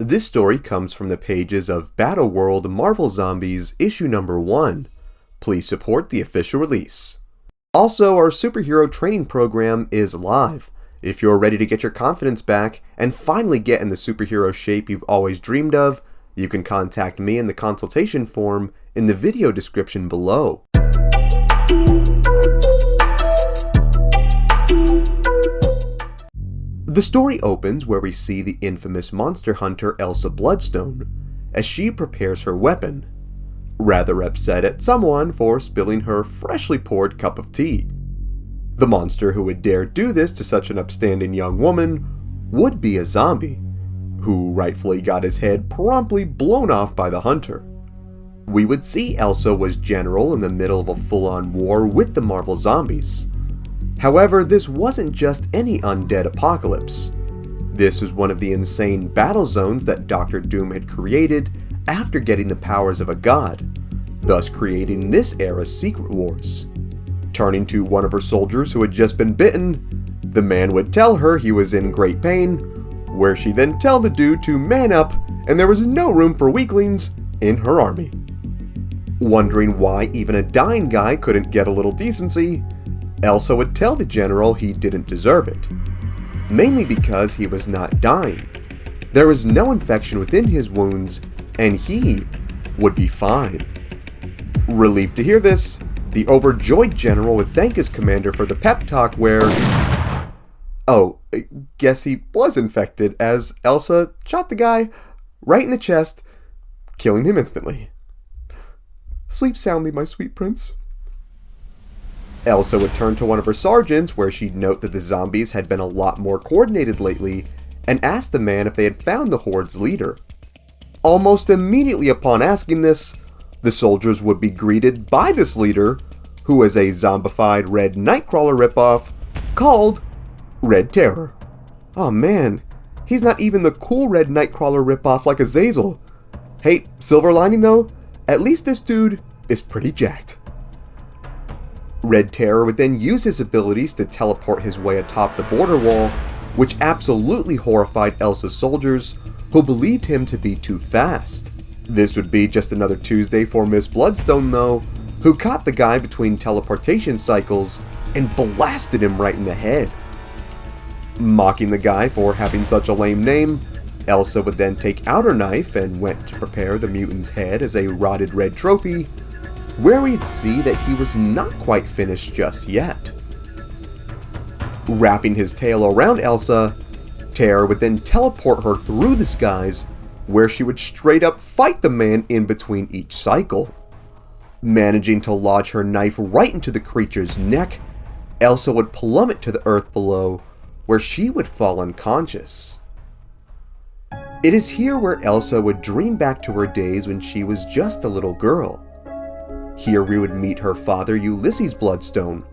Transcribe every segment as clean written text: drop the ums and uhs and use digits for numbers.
This story comes from the pages of Battleworld Marvel Zombies issue number 1. Please support the official release. Also, our superhero training program is live. If you're ready to get your confidence back and finally get in the superhero shape you've always dreamed of, you can contact me in the consultation form in the video description below. The story opens where we see the infamous monster hunter Elsa Bloodstone as she prepares her weapon, rather upset at someone for spilling her freshly poured cup of tea. The monster who would dare do this to such an upstanding young woman would be a zombie, who rightfully got his head promptly blown off by the hunter. We would see Elsa was general in the middle of a full-on war with the Marvel zombies. However, this wasn't just any undead apocalypse. This was one of the insane battle zones that Dr. Doom had created after getting the powers of a god, thus creating this era's Secret Wars. Turning to one of her soldiers who had just been bitten, the man would tell her he was in great pain, where she'd then tell the dude to man up and there was no room for weaklings in her army. Wondering why even a dying guy couldn't get a little decency, Elsa would tell the general he didn't deserve it, mainly because he was not dying. There was no infection within his wounds, and he would be fine. Relieved to hear this, the overjoyed general would thank his commander for the pep talk where, oh, guess he was infected as Elsa shot the guy right in the chest, killing him instantly. Sleep soundly, my sweet prince. Elsa would turn to one of her sergeants where she'd note that the zombies had been a lot more coordinated lately and ask the man if they had found the horde's leader. Almost immediately upon asking this, the soldiers would be greeted by this leader, who was a zombified Red Nightcrawler ripoff called Red Terror. Oh man, he's not even the cool Red Nightcrawler ripoff like Azazel. Hey, silver lining though, at least this dude is pretty jacked. Red Terror would then use his abilities to teleport his way atop the border wall, which absolutely horrified Elsa's soldiers, who believed him to be too fast. This would be just another Tuesday for Miss Bloodstone though, who caught the guy between teleportation cycles and blasted him right in the head. Mocking the guy for having such a lame name, Elsa would then take out her knife and went to prepare the mutant's head as a rotted red trophy, where we'd see that he was not quite finished just yet. Wrapping his tail around Elsa, Terror would then teleport her through the skies, where she would straight up fight the man in between each cycle. Managing to lodge her knife right into the creature's neck, Elsa would plummet to the earth below, where she would fall unconscious. It is here where Elsa would dream back to her days when she was just a little girl. Here we would meet her father, Ulysses Bloodstone,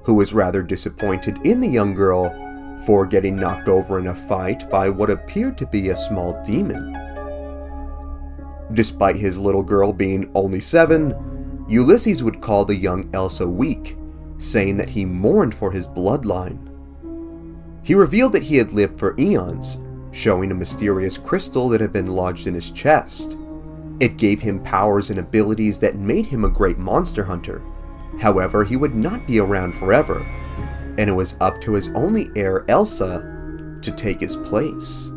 who was rather disappointed in the young girl for getting knocked over in a fight by what appeared to be a small demon. Despite his little girl being only 7, Ulysses would call the young Elsa weak, saying that he mourned for his bloodline. He revealed that he had lived for eons, showing a mysterious crystal that had been lodged in his chest. It gave him powers and abilities that made him a great monster hunter. However, he would not be around forever, and it was up to his only heir, Elsa, to take his place.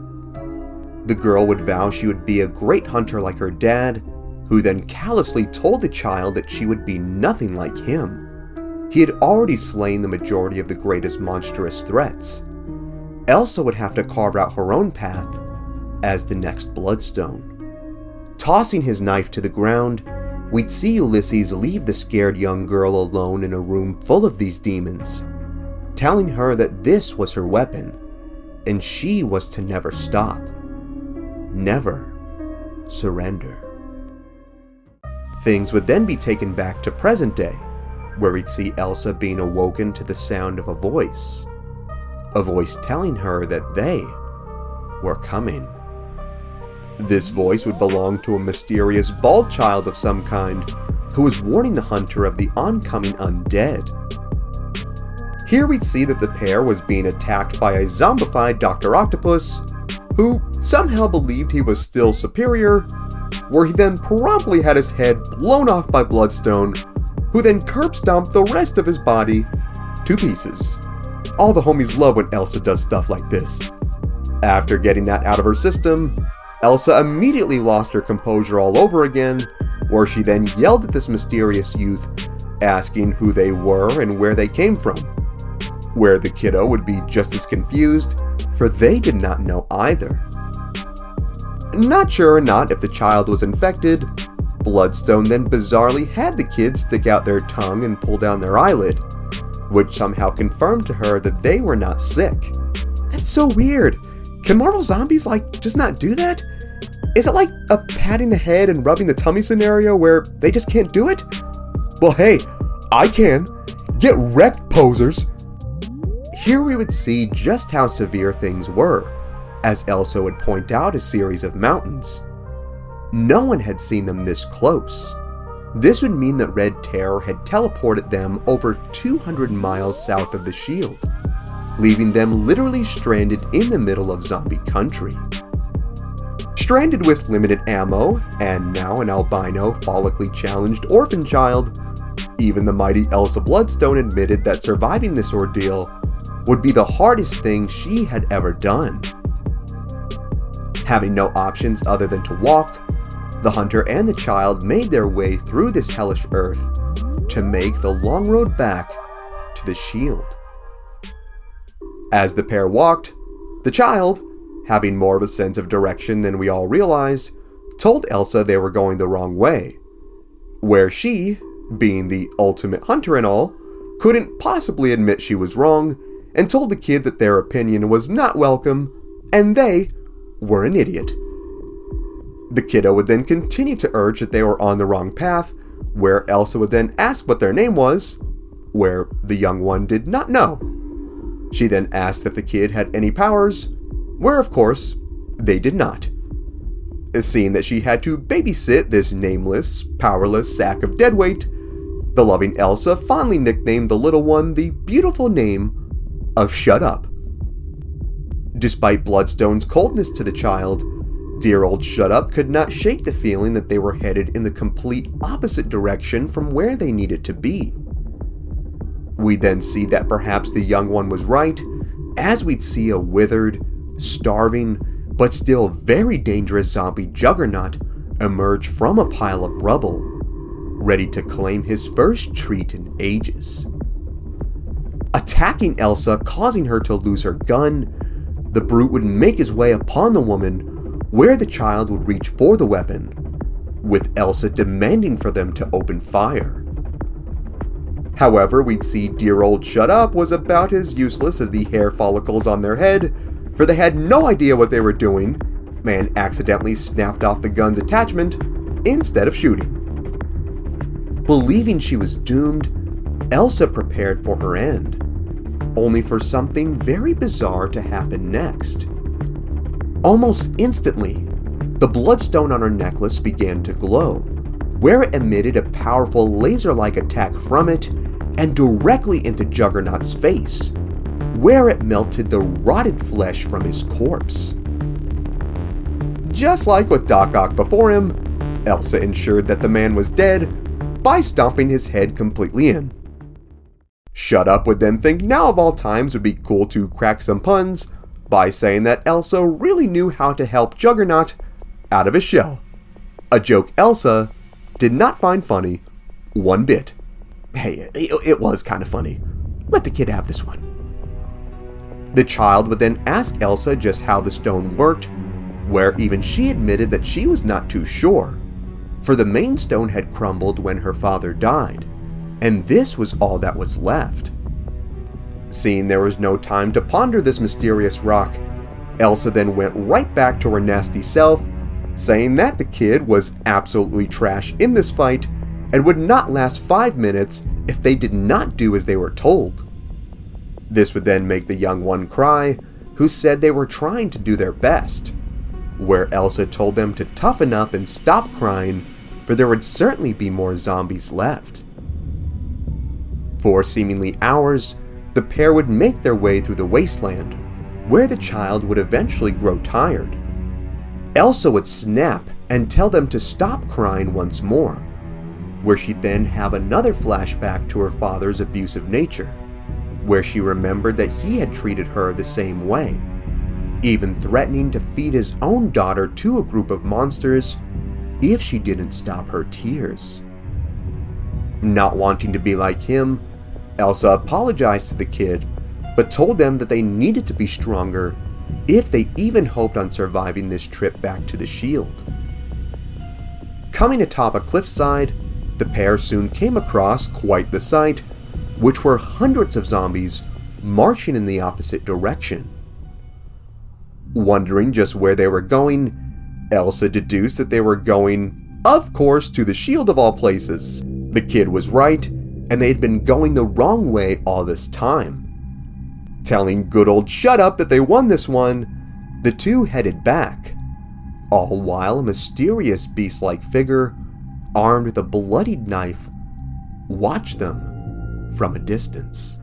The girl would vow she would be a great hunter like her dad, who then callously told the child that she would be nothing like him. He had already slain the majority of the greatest monstrous threats. Elsa would have to carve out her own path as the next Bloodstone. Tossing his knife to the ground, we'd see Ulysses leave the scared young girl alone in a room full of these demons, telling her that this was her weapon, and she was to never stop. Never surrender. Things would then be taken back to present day, where we'd see Elsa being awoken to the sound of a voice telling her that they were coming. This voice would belong to a mysterious bald child of some kind, who was warning the hunter of the oncoming undead. Here we'd see that the pair was being attacked by a zombified Dr. Octopus, who somehow believed he was still superior, where he then promptly had his head blown off by Bloodstone, who then curb stomped the rest of his body to pieces. All the homies love when Elsa does stuff like this. After getting that out of her system, Elsa immediately lost her composure all over again, where she then yelled at this mysterious youth, asking who they were and where they came from, where the kiddo would be just as confused, for they did not know either. Not sure or not if the child was infected, Bloodstone then bizarrely had the kid stick out their tongue and pull down their eyelid, which somehow confirmed to her that they were not sick. That's so weird. Can Marvel Zombies, just not do that? Is it like a patting the head and rubbing the tummy scenario where they just can't do it? Well, hey, I can. Get wrecked, posers. Here we would see just how severe things were, as Elsa would point out a series of mountains. No one had seen them this close. This would mean that Red Terror had teleported them over 200 miles south of the shield, leaving them literally stranded in the middle of zombie country. Stranded with limited ammo, and now an albino, follically challenged orphan child, even the mighty Elsa Bloodstone admitted that surviving this ordeal would be the hardest thing she had ever done. Having no options other than to walk, the hunter and the child made their way through this hellish earth to make the long road back to the shield. As the pair walked, the child, having more of a sense of direction than we all realize, told Elsa they were going the wrong way, where she, being the ultimate hunter and all, couldn't possibly admit she was wrong, and told the kid that their opinion was not welcome, and they were an idiot. The kiddo would then continue to urge that they were on the wrong path, where Elsa would then ask what their name was, where the young one did not know. She then asked if the kid had any powers, where of course, they did not. Seeing that she had to babysit this nameless, powerless sack of deadweight, the loving Elsa fondly nicknamed the little one the beautiful name of Shut Up. Despite Bloodstone's coldness to the child, dear old Shut Up could not shake the feeling that they were headed in the complete opposite direction from where they needed to be. We then see that perhaps the young one was right, as we'd see a withered, starving, but still very dangerous zombie Juggernaut emerge from a pile of rubble, ready to claim his first treat in ages. Attacking Elsa, causing her to lose her gun, the brute would make his way upon the woman, where the child would reach for the weapon, with Elsa demanding for them to open fire. However, we'd see dear old Shut Up was about as useless as the hair follicles on their head, for they had no idea what they were doing, and accidentally snapped off the gun's attachment instead of shooting. Believing she was doomed, Elsa prepared for her end, only for something very bizarre to happen next. Almost instantly, the bloodstone on her necklace began to glow, where it emitted a powerful laser-like attack from it and directly into Juggernaut's face, where it melted the rotted flesh from his corpse. Just like with Doc Ock before him, Elsa ensured that the man was dead by stomping his head completely in. Shut Up would then think now of all times would be cool to crack some puns by saying that Elsa really knew how to help Juggernaut out of his shell, a joke Elsa did not find funny one bit. Hey, it was kind of funny. Let the kid have this one. The child would then ask Elsa just how the stone worked, where even she admitted that she was not too sure, for the main stone had crumbled when her father died, and this was all that was left. Seeing there was no time to ponder this mysterious rock, Elsa then went right back to her nasty self, saying that the kid was absolutely trash in this fight and would not last 5 minutes if they did not do as they were told. This would then make the young one cry, who said they were trying to do their best, where Elsa told them to toughen up and stop crying, for there would certainly be more zombies left. For seemingly hours, the pair would make their way through the wasteland, where the child would eventually grow tired, Elsa would snap and tell them to stop crying once more, where she'd then have another flashback to her father's abusive nature, where she remembered that he had treated her the same way, even threatening to feed his own daughter to a group of monsters if she didn't stop her tears. Not wanting to be like him, Elsa apologized to the kid, but told them that they needed to be stronger if they even hoped on surviving this trip back to the shield. Coming atop a cliffside, the pair soon came across quite the sight, which were hundreds of zombies marching in the opposite direction. Wondering just where they were going, Elsa deduced that they were going, of course, to the shield of all places. The kid was right, and they had been going the wrong way all this time. Telling good old Shut Up that they won this one, the two headed back, all while a mysterious beast-like figure, armed with a bloodied knife, watched them from a distance.